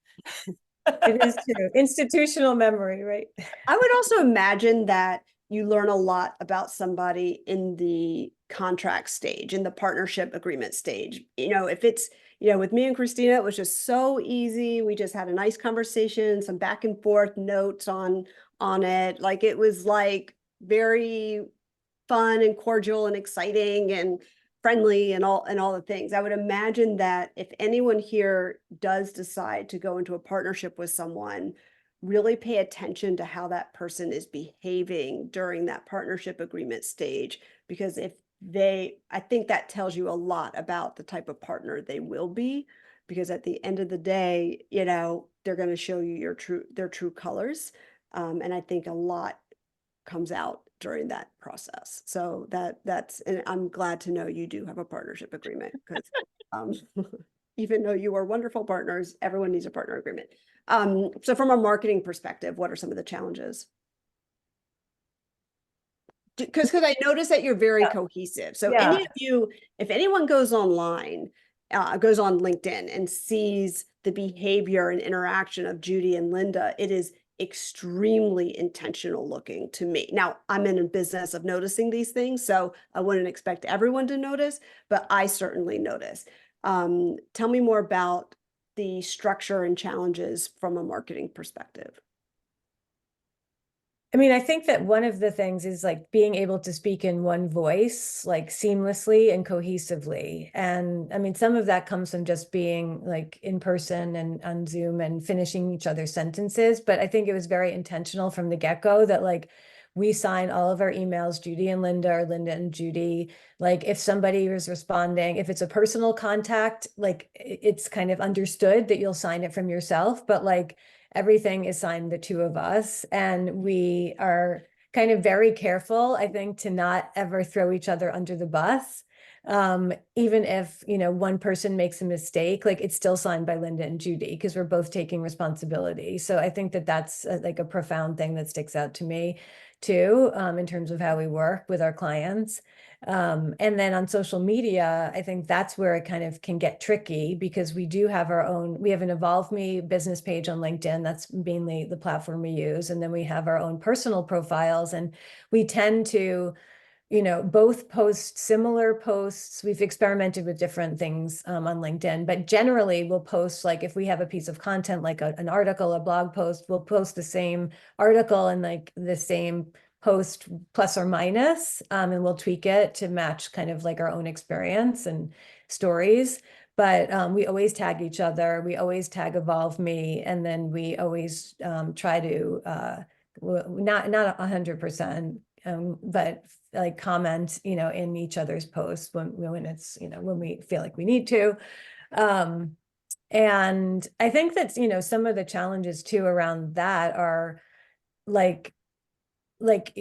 It is true. Institutional memory, right? I would also imagine that you learn a lot about somebody in the contract stage, in the partnership agreement stage. If it's, with me and Christina, it was just so easy. We just had a nice conversation, some back and forth notes on it. Like it was like very fun and cordial and exciting and friendly and all the things. I would imagine that if anyone here does decide to go into a partnership with someone, really pay attention to how that person is behaving during that partnership agreement stage, because I think that tells you a lot about the type of partner they will be, because at the end of the day, they're going to show you their true colors. And I think a lot comes out during that process. So and I'm glad to know you do have a partnership agreement, because even though you are wonderful partners, everyone needs a partner agreement. So from a marketing perspective, what are some of the challenges? Because I noticed that you're very cohesive. So any of you, if anyone goes online, goes on LinkedIn and sees the behavior and interaction of Judy and Linda, it is extremely intentional looking to me. Now, I'm in a business of noticing these things, so I wouldn't expect everyone to notice, but I certainly notice. Tell me more about the structure and challenges from a marketing perspective. I mean, I think that one of the things is like being able to speak in one voice, like seamlessly and cohesively. And I mean, some of that comes from just being like in person and on Zoom and finishing each other's sentences. But I think it was very intentional from the get-go that like we sign all of our emails, Judy and Linda, or Linda and Judy. Like if somebody was responding, if it's a personal contact, like it's kind of understood that you'll sign it from yourself, but like everything is signed the two of us, and we are kind of very careful, I think, to not ever throw each other under the bus. Even if, you know, one person makes a mistake, like it's still signed by Linda and Judy because we're both taking responsibility. So I think that that's like a profound thing that sticks out to me too, in terms of how we work with our clients. And then on social media, I think that's where it kind of can get tricky because we do have our own, we have an Evolve Me business page on LinkedIn. That's mainly the platform we use. And then we have our own personal profiles, and we tend to, you know, both post similar posts. We've experimented with different things on LinkedIn, but generally we'll post, like if we have a piece of content, like an article, a blog post, we'll post the same article and like the same post plus or minus, and we'll tweak it to match kind of like our own experience and stories. But we always tag each other. We always tag Evolve Me, and then we always try to not 100%, but like comment, you know, in each other's posts when it's, you know, when we feel like we need to. And I think that, you know, some of the challenges too around that are like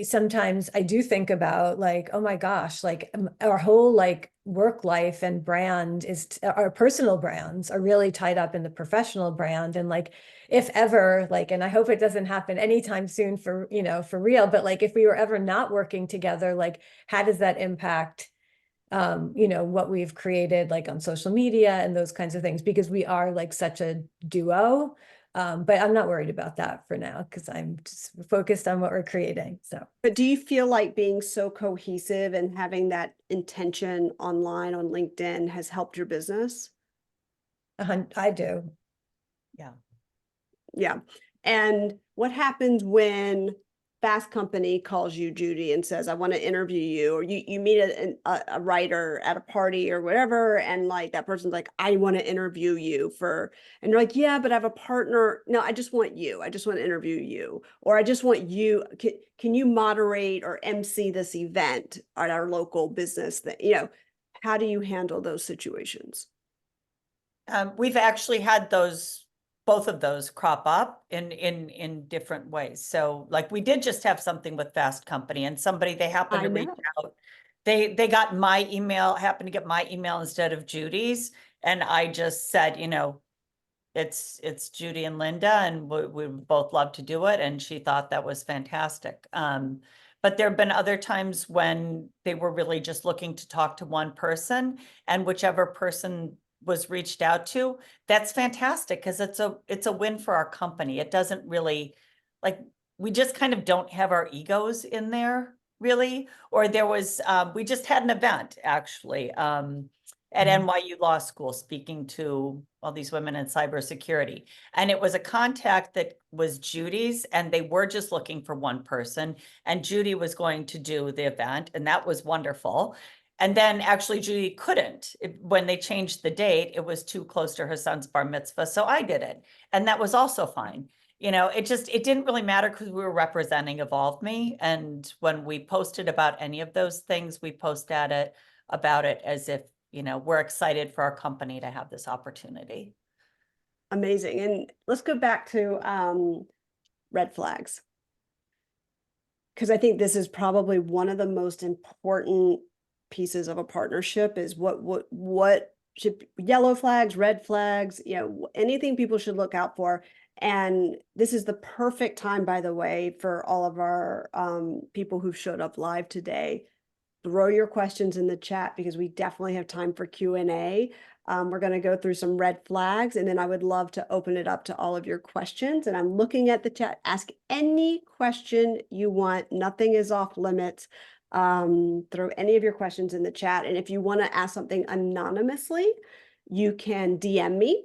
sometimes I do think about like, oh my gosh, like our whole like work life and brand is our personal brands are really tied up in the professional brand. And like, if ever, like, and I hope it doesn't happen anytime soon for, you know, for real, but like, if we were ever not working together, like, how does that impact, you know, what we've created like on social media and those kinds of things, because we are like such a duo. But I'm not worried about that for now because I'm just focused on what we're creating. So, But do you feel like being so cohesive and having that intention online on LinkedIn has helped your business? I do. Yeah. Yeah. And what happens when Fast Company calls you, Judy, and says, I want to interview you, or you meet a writer at a party or whatever, and like that person's like, I want to interview you for, and you're like, yeah, but I have a partner. No, I just want you. I just want to interview you. Or I just want you. Can you moderate or MC this event at our local business that, you know, how do you handle those situations? We've actually had both of those crop up in different ways. So like we did just have something with Fast Company, and somebody, they happened I to reach know. out. They got my email, happened to get my email instead of Judy's. And I just said, you know, it's Judy and Linda, and we both love to do it. And she thought that was fantastic. But there have been other times when they were really just looking to talk to one person, and whichever person was reached out to, that's fantastic because it's a win for our company. It doesn't really, like, we just kind of don't have our egos in there really. Or there was we just had an event actually at NYU Law School speaking to all these women in cybersecurity. And it was a contact that was Judy's, and they were just looking for one person. And Judy was going to do the event, and that was wonderful. And then actually Judy couldn't. When they changed the date, it was too close to her son's bar mitzvah. So I did it. And that was also fine. You know, it didn't really matter because we were representing Evolve Me. And when we posted about any of those things, we posted about it as if, you know, we're excited for our company to have this opportunity. Amazing. And let's go back to red flags, because I think this is probably one of the most important pieces of a partnership is what should yellow flags, red flags, you know, anything people should look out for. And this is the perfect time, by the way, for all of our people who've showed up live today. Throw your questions in the chat because we definitely have time for Q&A. We're going to go through some red flags, and then I would love to open it up to all of your questions. And I'm looking at the chat. Ask any question you want. Nothing is off limits. Throw any of your questions in the chat. And if you want to ask something anonymously, you can DM me,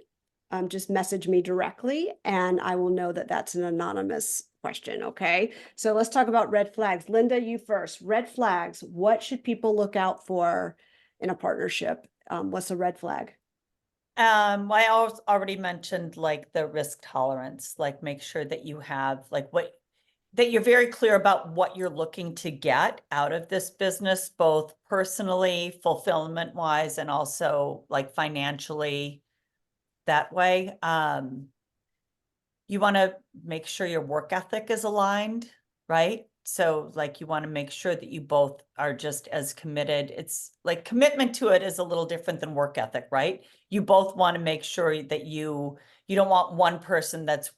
just message me directly, and I will know that that's an anonymous question, okay? So let's talk about red flags. Linda, you first. Red flags, what should people look out for in a partnership? What's a red flag? I already mentioned like the risk tolerance, like make sure that you have like that you're very clear about what you're looking to get out of this business, both personally, fulfillment wise, and also like financially that way. You want to make sure your work ethic is aligned, right? So like you want to make sure that you both are just as committed. It's like commitment to it is a little different than work ethic, right? You both want to make sure that you don't want one person that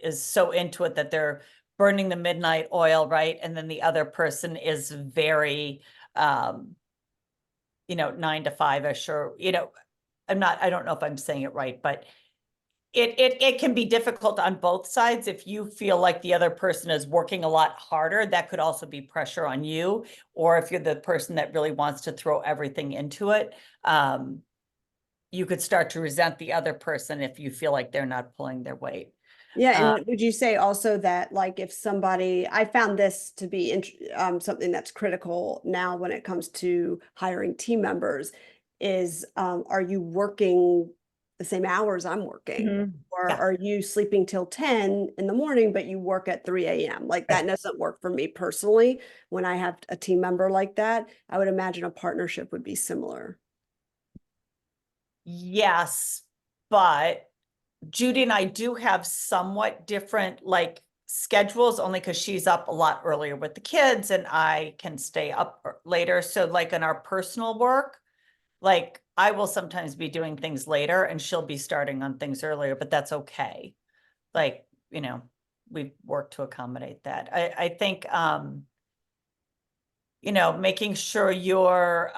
is so into it that they're burning the midnight oil, right? And then the other person is very 9 to 5-ish, or I don't know if I'm saying it right, but it can be difficult on both sides. If you feel like the other person is working a lot harder, that could also be pressure on you. Or if you're the person that really wants to throw everything into it, you could start to resent the other person if you feel like they're not pulling their weight. Yeah, and would you say also that like if somebody, I found this to be something that's critical now when it comes to hiring team members is, are you working the same hours I'm working? Or Yeah. are you sleeping till 10 in the morning, but you work at 3 a.m.? Like that doesn't work for me personally. When I have a team member like that, I would imagine a partnership would be similar. Yes, but Judy and I do have somewhat different like schedules, only because she's up a lot earlier with the kids and I can stay up later. So like in our personal work, like I will sometimes be doing things later and she'll be starting on things earlier, but that's okay. Like, we've worked to accommodate that. I think, making sure you're,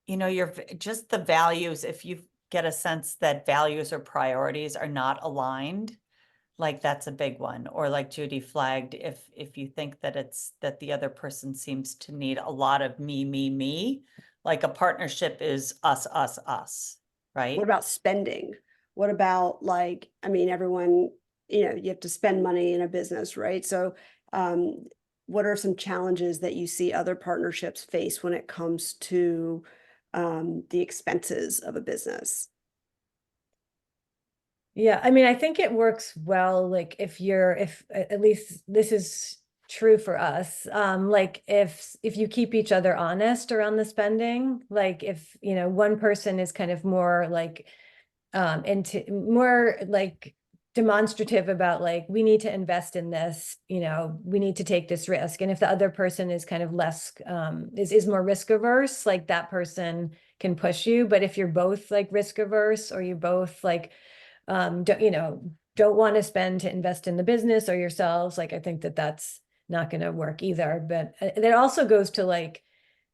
you're just the values, if you get a sense that values or priorities are not aligned, like that's a big one. Or like Judy flagged, if you think that the other person seems to need a lot of me, like a partnership is us, right? What about spending? What about like, I mean, everyone, you have to spend money in a business, right? So, what are some challenges that you see other partnerships face when it comes to the expenses of a business? Yeah, I mean, I think it works well, like if at least this is true for us, like if you keep each other honest around the spending, like if, one person is kind of more like into more like demonstrative about like, we need to invest in this, we need to take this risk. And if the other person is kind of less, is more risk averse, like that person can push you. But if you're both like risk averse, or you both like, don't want to spend to invest in the business or yourselves, like I think that that's not going to work either. But it also goes to like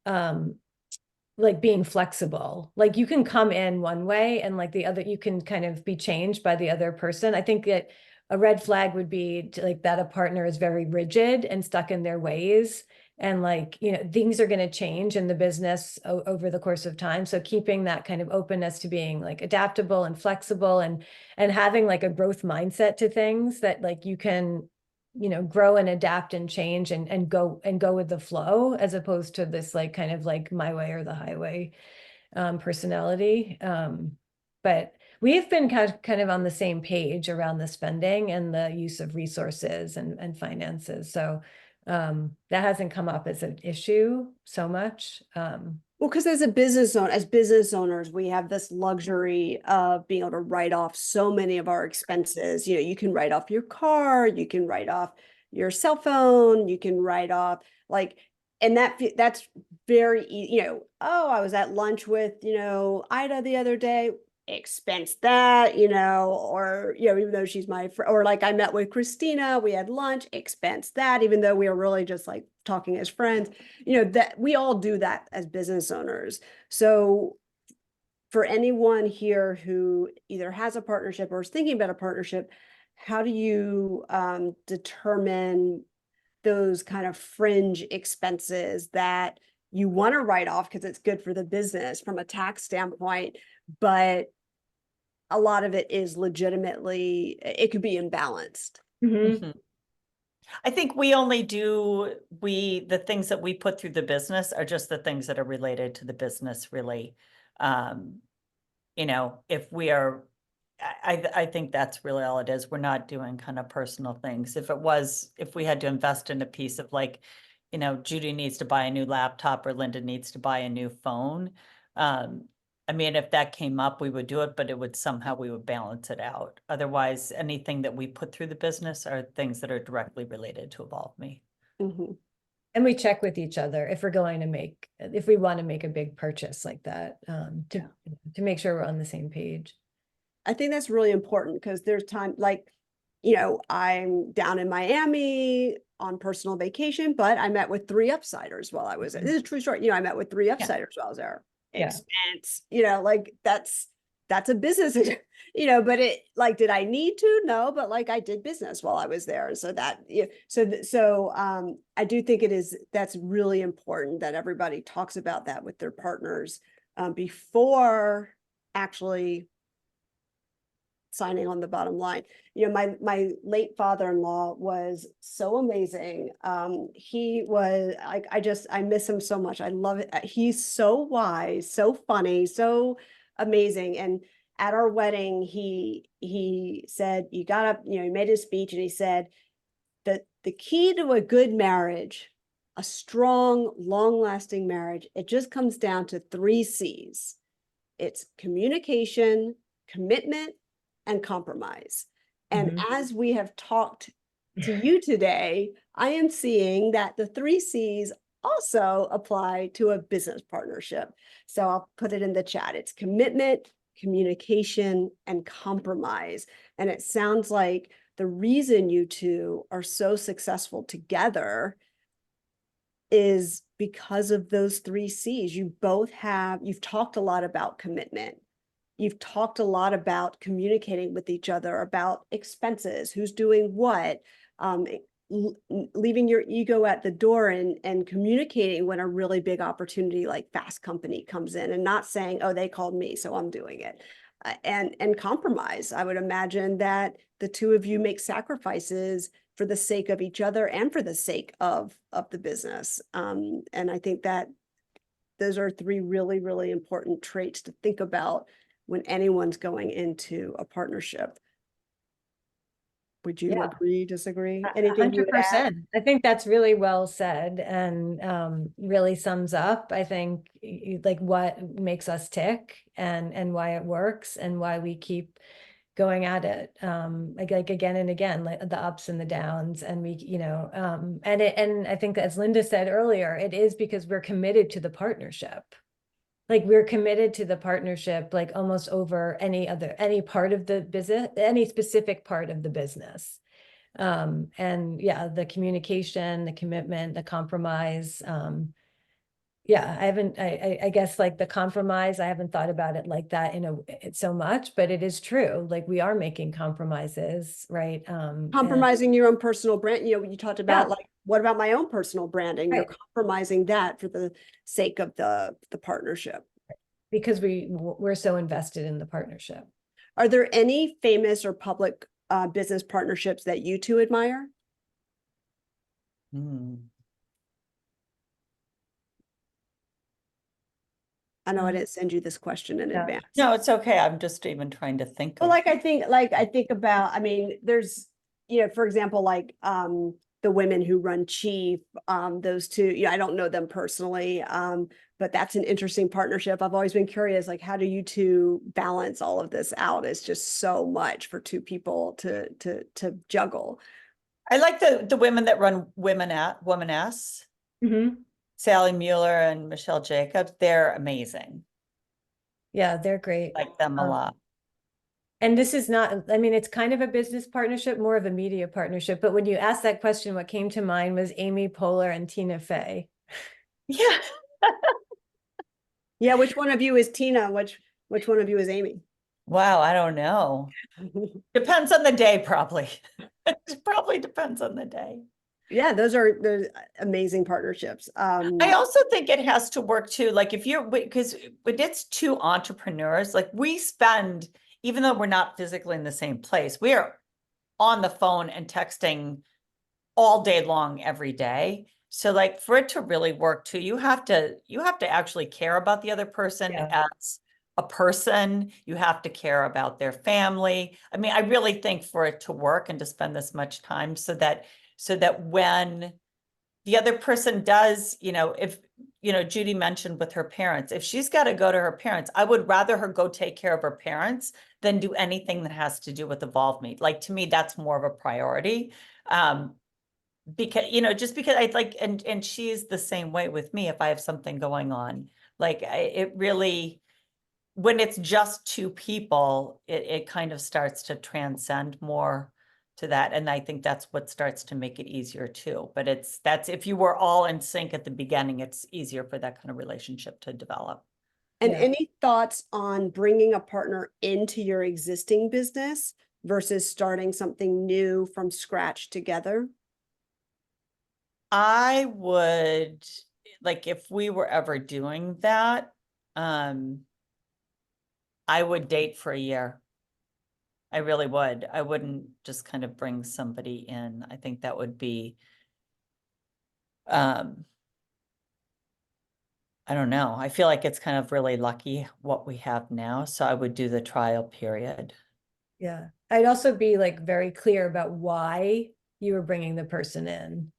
being flexible. Like you can come in one way and like the other, you can kind of be changed by the other person. I think that a red flag would be like that a partner is very rigid and stuck in their ways. And like, things are going to change in the business over the course of time. So keeping that kind of openness to being like adaptable and flexible, and having like a growth mindset to things that like you can, grow and adapt and change and go with the flow, as opposed to this like kind of like my way or the highway personality. But we have been kind of on the same page around the spending and the use of resources and finances. So that hasn't come up as an issue so much. Well, because as business owners, we have this luxury of being able to write off so many of our expenses. You can write off your car, you can write off your cell phone, you can write off like, and that's very easy. Oh, I was at lunch with, Ida the other day, expense that, or, even though she's my friend, or like I met with Christina, we had lunch, expense that, even though we were really just like talking as friends, that we all do that as business owners. So for anyone here who either has a partnership or is thinking about a partnership, how do you determine those kind of fringe expenses that you want to write off because it's good for the business from a tax standpoint, but a lot of it is legitimately, it could be imbalanced. Mhm. I think we only do, the things that we put through the business are just the things that are related to the business, really. You know, if we are, I think that's really all it is. We're not doing kind of personal things. If we had to invest in a piece of like, you know, Judy needs to buy a new laptop or Linda needs to buy a new phone. I mean, if that came up, we would do it, but we would balance it out. Otherwise, anything that we put through the business are things that are directly related to Evolve Me. Mhm. And we check with each other if we want to make a big purchase like that, to make sure we're on the same page. I think that's really important because there's time, like, you know, I'm down in Miami on personal vacation, but I met with 3 upsiders while I was, this is a true story, you know, I met with 3 upsiders while I was there. Yeah. Expense, you know, like that's a business, you know, but it, like, did I need to? No, but like I did business while I was there. And so that, yeah, I do think that's really important that everybody talks about that with their partners before actually signing on the bottom line. You know, my late father-in-law was so amazing. He was, I miss him so much. I love it. He's so wise, so funny, so amazing. And at our wedding, he said, you got up, you know, he made his speech and he said that the key to a good marriage, a strong, long-lasting marriage, it just comes down to 3 C's. It's communication, commitment, and compromise. And as we have talked to you today, I am seeing that the 3 C's also apply to a business partnership. So I'll put it in the chat. It's commitment, communication, and compromise. And it sounds like the reason you two are so successful together is because of those 3 C's. You've talked a lot about commitment. You've talked a lot about communicating with each other about expenses, who's doing what, leaving your ego at the door and communicating when a really big opportunity like Fast Company comes in and not saying, oh, they called me, so I'm doing it. And compromise. I would imagine that the 2 of you make sacrifices for the sake of each other and for the sake of the business. And I think that those are 3 really, really important traits to think about when anyone's going into a partnership. Would you agree, disagree? Anything you would add? 100%. I think that's really well said and really sums up, I think, like what makes us tick and why it works and why we keep going at it, like again and again, like the ups and the downs. And we, you know, and I think that, as Linda said earlier, it is because we're committed to the partnership. Like we're committed to the partnership, like almost over any part of the business, any specific part of the business. And yeah, the communication, the commitment, the compromise. Yeah, I guess like the compromise, I haven't thought about it like that it's so much, but it is true. Like we are making compromises, right? Compromising your own personal brand. You know, you talked about like, what about my own personal branding? Right. You're compromising that for the sake of the partnership. Because we're so invested in the partnership. Are there any famous or public business partnerships that you 2 admire? I know I didn't send you this question in advance. No, it's okay. I'm just even trying to think. Well, like I think about, I mean, there's, you know, for example, like the women who run Chief, those 2, you know, I don't know them personally, but that's an interesting partnership. I've always been curious, like, how do you 2 balance all of this out? It's just so much for 2 people to juggle. I like the women that run Woman-S. Sally Mueller and Michelle Jacobs. They're amazing. Yeah, they're great. I like them a lot. And this is not, I mean, it's kind of a business partnership, more of a media partnership. But when you asked that question, what came to mind was Amy Poehler and Tina Fey. Yeah. Yeah, which one of you is Tina? Which one of you is Amy? Wow, I don't know. Depends on the day, probably. It probably depends on the day. Yeah, those amazing partnerships. I also think it has to work too. Like if you're, because when it's two entrepreneurs, like we spend, even though we're not physically in the same place, we are on the phone and texting all day long, every day. So like for it to really work too, you have to actually care about the other person Yeah. as a person. You have to care about their family. I mean, I really think for it to work and to spend this much time so that when the other person does, if, Judy mentioned with her parents, if she's got to go to her parents, I would rather her go take care of her parents than do anything that has to do with Evolve Me. Like, to me, that's more of a priority. Because, just because I like, and she's the same way with me if I have something going on. Like, it really, when it's just two people, it kind of starts to transcend more to that. And I think that's what starts to make it easier too. But that's if you were all in sync at the beginning, it's easier for that kind of relationship to develop. And Yeah. any thoughts on bringing a partner into your existing business versus starting something new from scratch together? I would, like, if we were ever doing that, I would date for a year. I really would. I wouldn't just kind of bring somebody in. I think that would be, I don't know. I feel like it's kind of really lucky what we have now. So I would do the trial period. Yeah. I'd also be like very clear about why you were bringing the person in.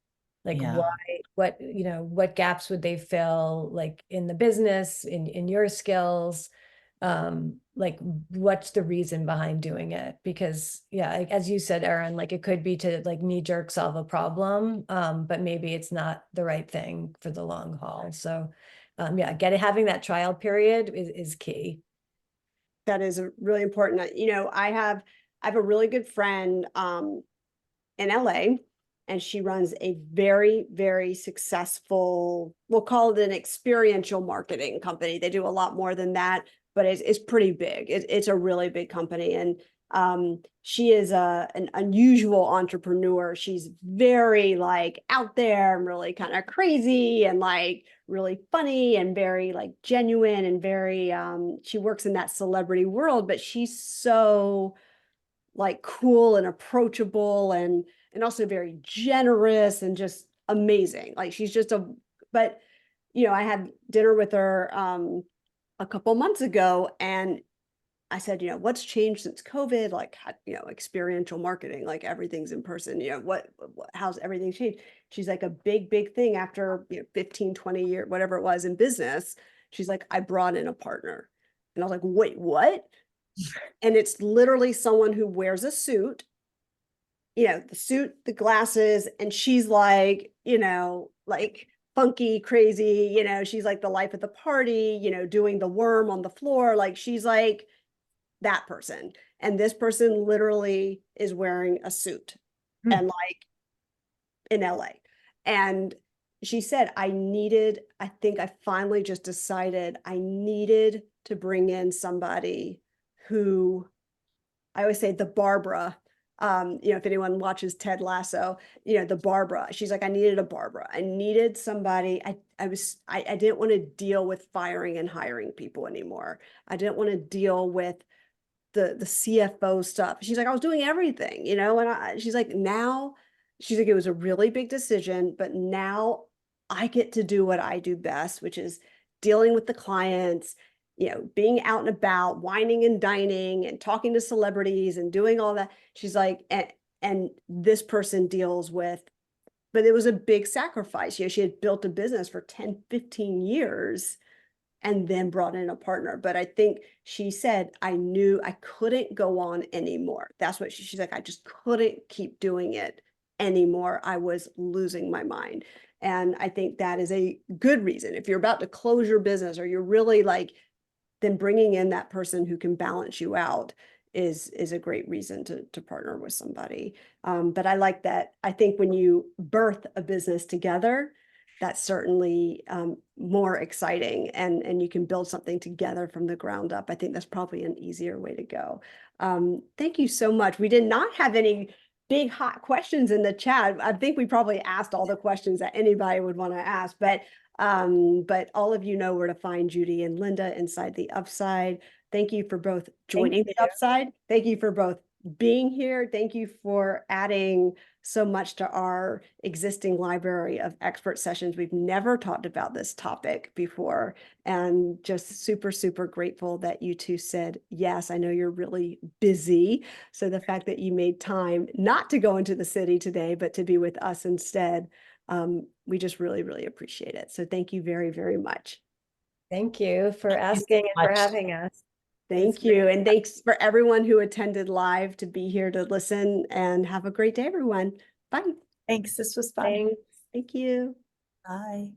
Like Yeah. why, what gaps would they fill, like in the business, in your skills? Like what's the reason behind doing it? Because yeah, like, as you said, Erin, like it could be to like knee jerk solve a problem, but maybe it's not the right thing for the long haul. So yeah, having that trial period is key. That is really important. I have a really good friend in LA, and she runs a very, very successful, we'll call it an experiential marketing company. They do a lot more than that, but it's pretty big. It's a really big company. And she is an unusual entrepreneur. She's very like out there and really kind of crazy and like really funny and very like genuine and very she works in that celebrity world, but she's so like cool and approachable and also very generous and just amazing. Like she's just but I had dinner with her a couple months ago, and I said, what's changed since COVID? Like, experiential marketing, like everything's in person, how's everything changed? She's like, a big, big thing after 15, 20 years, whatever it was in business. She's like, I brought in a partner. And I was like, wait, what? And it's literally someone who wears a suit, the suit, the glasses, and she's like, like funky, crazy, she's like the life of the party, doing the worm on the floor. Like she's like that person. And this person literally is wearing a suit and like in LA. And she said, I think I finally just decided I needed to bring in somebody who, I always say the Barbara, if anyone watches Ted Lasso, the Barbara, she's like, I needed a Barbara. I needed somebody. I didn't want to deal with firing and hiring people anymore. I didn't want to deal with the CFO stuff. She's like, I was doing everything, and she's like, it was a really big decision, but now I get to do what I do best, which is dealing with the clients, being out and about, whining and dining and talking to celebrities and doing all that. She's like, and this person deals with, but it was a big sacrifice. She had built a business for 10, 15 years and then brought in a partner. But I think she said, I knew I couldn't go on anymore. That's what she's like, I just couldn't keep doing it anymore. I was losing my mind. And I think that is a good reason. If you're about to close your business or you're really like, then bringing in that person who can balance you out is a great reason to partner with somebody. But I like that. I think when you birth a business together, that's certainly more exciting, and you can build something together from the ground up. I think that's probably an easier way to go. Thank you so much. We did not have any big hot questions in the chat. I think we probably asked all the questions that anybody would want to ask, but all of you know where to find Judy and Linda inside the Upside. Thank you for both joining the Upside. Thank you for both being here. Thank you for adding so much to our existing library of expert sessions. We've never talked about this topic before, and just super, super grateful that you two said yes. I know you're really busy. So the fact that you made time not to go into the city today, but to be with us instead, we just really, really appreciate it. So thank you very, very much. Thank you for Thank you so asking and for much. having us. Thank you. And thanks for everyone who attended live to be here to listen, and have a great day, everyone. Bye. Thanks. This was fun. Thanks. Thank you. Bye.